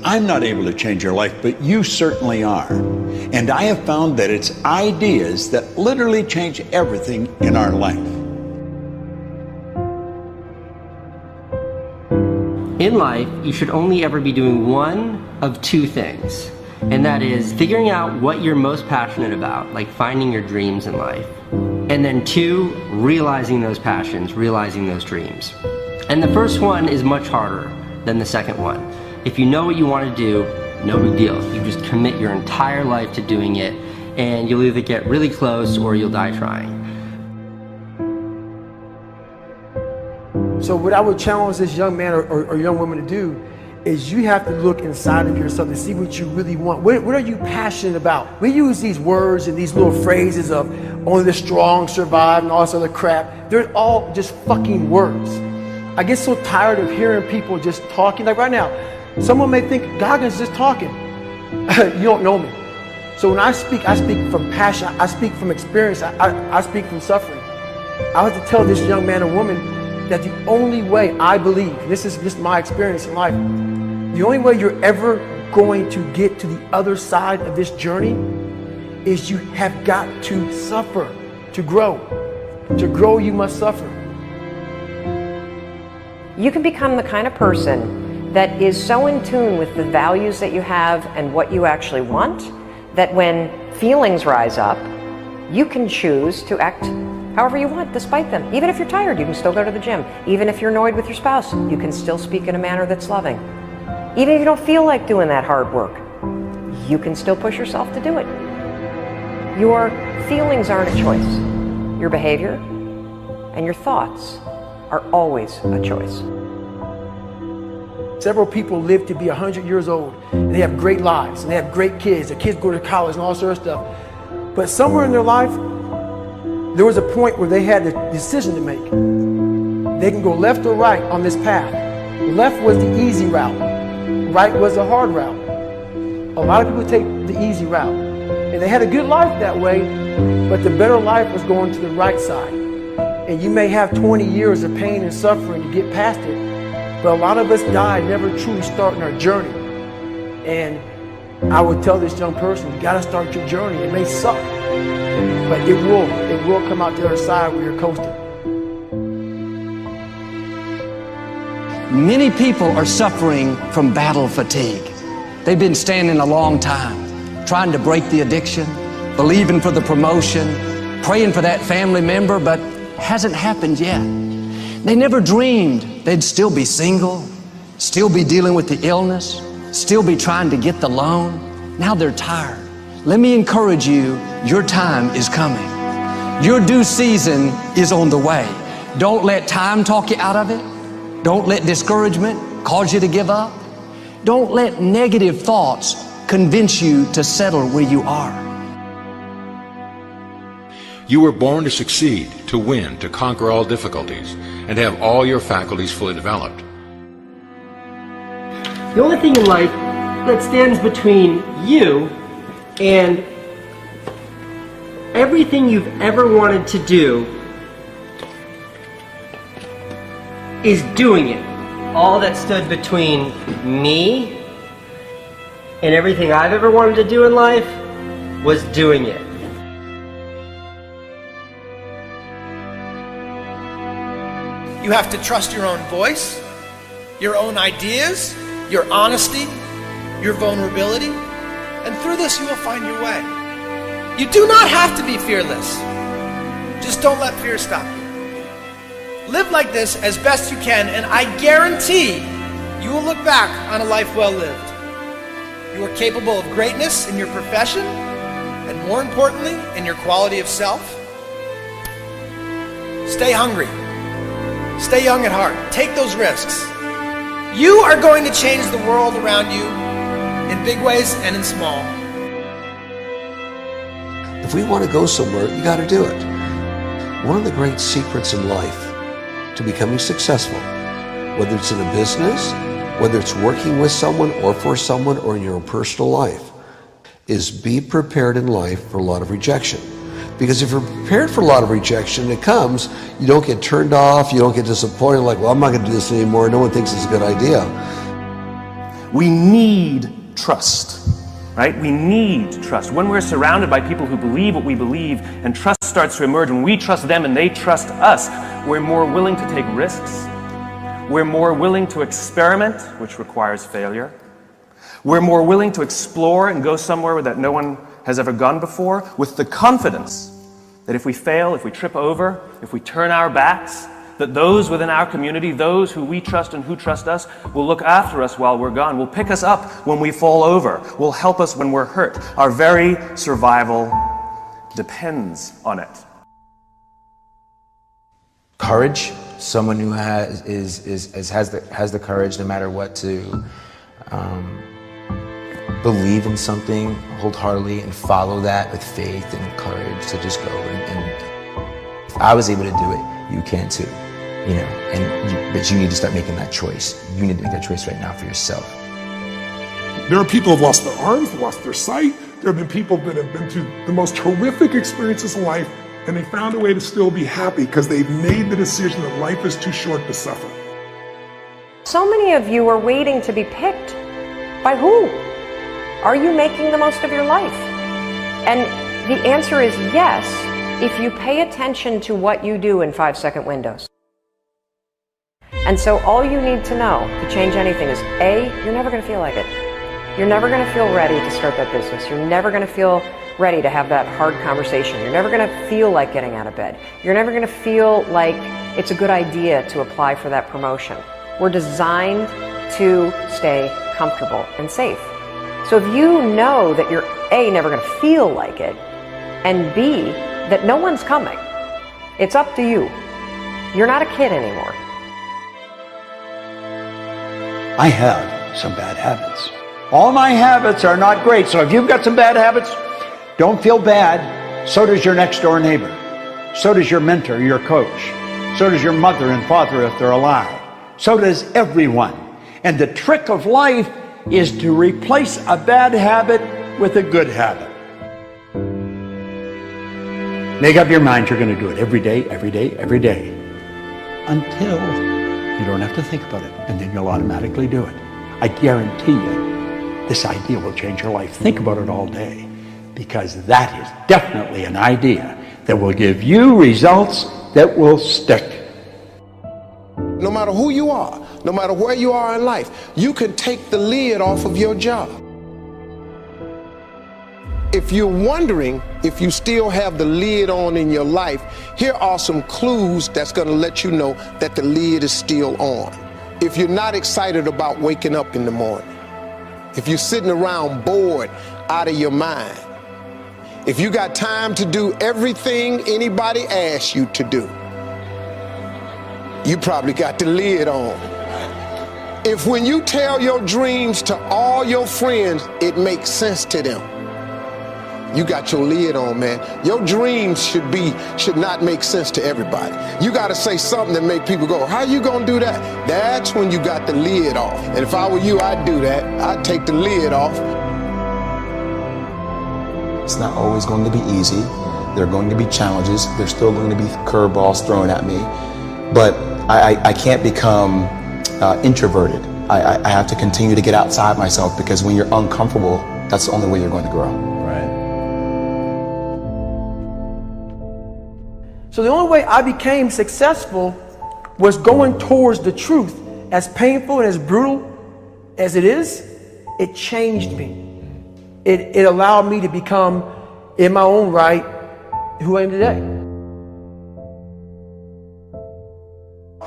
I'm not able to change your life, but you certainly are. And I have found that it's ideas that literally change everything in our life. In life, you should only ever be doing one of two things. And that is figuring out what you're most passionate about, like finding your dreams in life. And then two, realizing those passions, realizing those dreams. And the first one is much harder than the second one. If you know what you want to do, no big deal. You just commit your entire life to doing it, and you'll either get really close or you'll die trying. So what I would challenge this young man or young woman to do is you have to look inside of yourself to see what you really want. What are you passionate about? We use these words and these little phrases of only the strong survive and all this other crap. They're all just fucking words. I get so tired of hearing people just talking. Like right now, someone may think Goggins is just talking. You don't know me. So when I speak from passion. I speak from experience. I speak from suffering. I have to tell this young man or woman that the only way I believe, this is my experience in life, the only way you're ever going to get to the other side of this journey is you have got to suffer to grow. To grow, you must suffer. You can become the kind of person that is so in tune with the values that you have and what you actually want, that when feelings rise up, you can choose to act however you want despite them. Even if you're tired, you can still go to the gym. Even if you're annoyed with your spouse, you can still speak in a manner that's loving. Even if you don't feel like doing that hard work, you can still push yourself to do it. Your feelings aren't a choice. Your behavior and your thoughts are always a choice. Several people live to be 100 years old, and they have great lives, and they have great kids. Their kids go to college and all sort of stuff. But somewhere in their life, there was a point where they had a decision to make. They can go left or right on this path. Left was the easy route. Right was the hard route. A lot of people take the easy route. And they had a good life that way, but the better life was going to the right side. And you may have 20 years of pain and suffering to get past it. But a lot of us die never truly starting our journey. And I would tell this young person, you gotta start your journey. It may suck, but it will come out the other side where you're coasting. Many people are suffering from battle fatigue. They've been standing a long time, trying to break the addiction, believing for the promotion, praying for that family member, but hasn't happened yet. They never dreamed they'd still be single, still be dealing with the illness, still be trying to get the loan. Now they're tired. Let me encourage you, your time is coming. Your due season is on the way. Don't let time talk you out of it. Don't let discouragement cause you to give up. Don't let negative thoughts convince you to settle where you are. You were born to succeed, to win, to conquer all difficulties, and to have all your faculties fully developed. The only thing in life that stands between you and everything you've ever wanted to do is doing it. All that stood between me and everything I've ever wanted to do in life was doing it. You have to trust your own voice, your own ideas, your honesty, your vulnerability, and through this you will find your way. You do not have to be fearless. Just don't let fear stop you. Live like this as best you can, and I guarantee you will look back on a life well lived. You are capable of greatness in your profession, and more importantly, in your quality of self. Stay hungry. Stay young at heart. Take those risks. You are going to change the world around you in big ways and in small. If we want to go somewhere, you got to do it. One of the great secrets in life to becoming successful, whether it's in a business, whether it's working with someone or for someone or in your own personal life, is be prepared in life for a lot of rejection. Because if you're prepared for a lot of rejection, it comes, you don't get turned off, you don't get disappointed, like, well, I'm not going to do this anymore, no one thinks it's a good idea. We need trust, right? We need trust. When we're surrounded by people who believe what we believe and trust starts to emerge, when we trust them and they trust us, we're more willing to take risks. We're more willing to experiment, which requires failure. We're more willing to explore and go somewhere that no one has ever gone before, with the confidence that if we fail, if we trip over, if we turn our backs, that those within our community, those who we trust and who trust us, will look after us while we're gone, will pick us up when we fall over, will help us when we're hurt. Our very survival depends on it. Courage, someone who has the courage no matter what to believe in something wholeheartedly and follow that with faith and courage to just go. And if I was able to do it, you can too. You know, but you need to start making that choice. You need to make that choice right now for yourself. There are people who have lost their arms, lost their sight. There have been people that have been through the most horrific experiences in life, and they found a way to still be happy because they've made the decision that life is too short to suffer. So many of you are waiting to be picked. By who? Are you making the most of your life? And the answer is yes, if you pay attention to what you do in 5-second windows. And so all you need to know to change anything is A, you're never going to feel like it. You're never going to feel ready to start that business. You're never going to feel ready to have that hard conversation. You're never going to feel like getting out of bed. You're never going to feel like it's a good idea to apply for that promotion. We're designed to stay comfortable and safe. So if you know that you're A, never going to feel like it, and B, that no one's coming, it's up to you. You're not a kid anymore. I have some bad habits. All my habits are not great, so if you've got some bad habits, don't feel bad. So does your next door neighbor. So does your mentor, your coach. So does your mother and father if they're alive. So does everyone. And the trick of life is to replace a bad habit with a good habit. Make up your mind you're going to do it every day, every day, every day, until you don't have to think about it, and then you'll automatically do it. I guarantee you, this idea will change your life. Think about it all day, because that is definitely an idea that will give you results that will stick. No matter who you are, no matter where you are in life, you can take the lid off of your job. If you're wondering if you still have the lid on in your life, here are some clues that's going to let you know that the lid is still on. If you're not excited about waking up in the morning, if you're sitting around bored out of your mind, if you got time to do everything anybody asks you to do, you probably got the lid on. If when you tell your dreams to all your friends, it makes sense to them, you got your lid on, man. Your dreams should not make sense to everybody. You got to say something that make people go, how you gonna do that? That's when you got the lid off. And if I were you, I'd do that. I'd take the lid off. It's not always going to be easy. There are going to be challenges. There's still going to be curveballs thrown at me. But I can't become introverted. I have to continue to get outside myself, because when you're uncomfortable, that's the only way you're going to grow. Right. So the only way I became successful was going towards the truth. As painful and as brutal as it is, it changed me. It allowed me to become, in my own right, who I am today.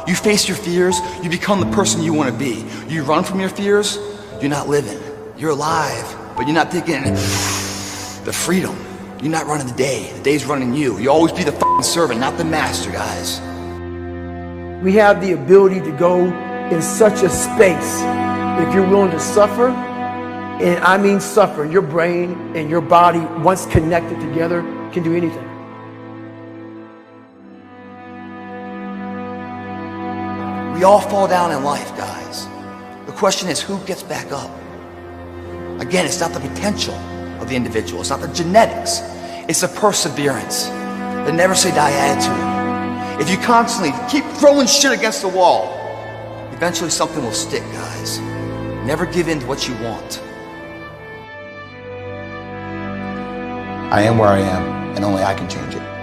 You face your fears, you become the person you want to be. You run from your fears, you're not living. You're alive, but you're not taking the freedom. You're not running the day. The day's running you. You always be the fucking servant, not the master, guys. We have the ability to go in such a space. If you're willing to suffer, and I mean suffer, your brain and your body, once connected together, can do anything. We all fall down in life, guys. The question is, who gets back up? Again, it's not the potential of the individual. It's not the genetics. It's the perseverance, the never say die attitude. If you constantly keep throwing shit against the wall, eventually something will stick, guys. Never give in to what you want. I am where I am, and only I can change it.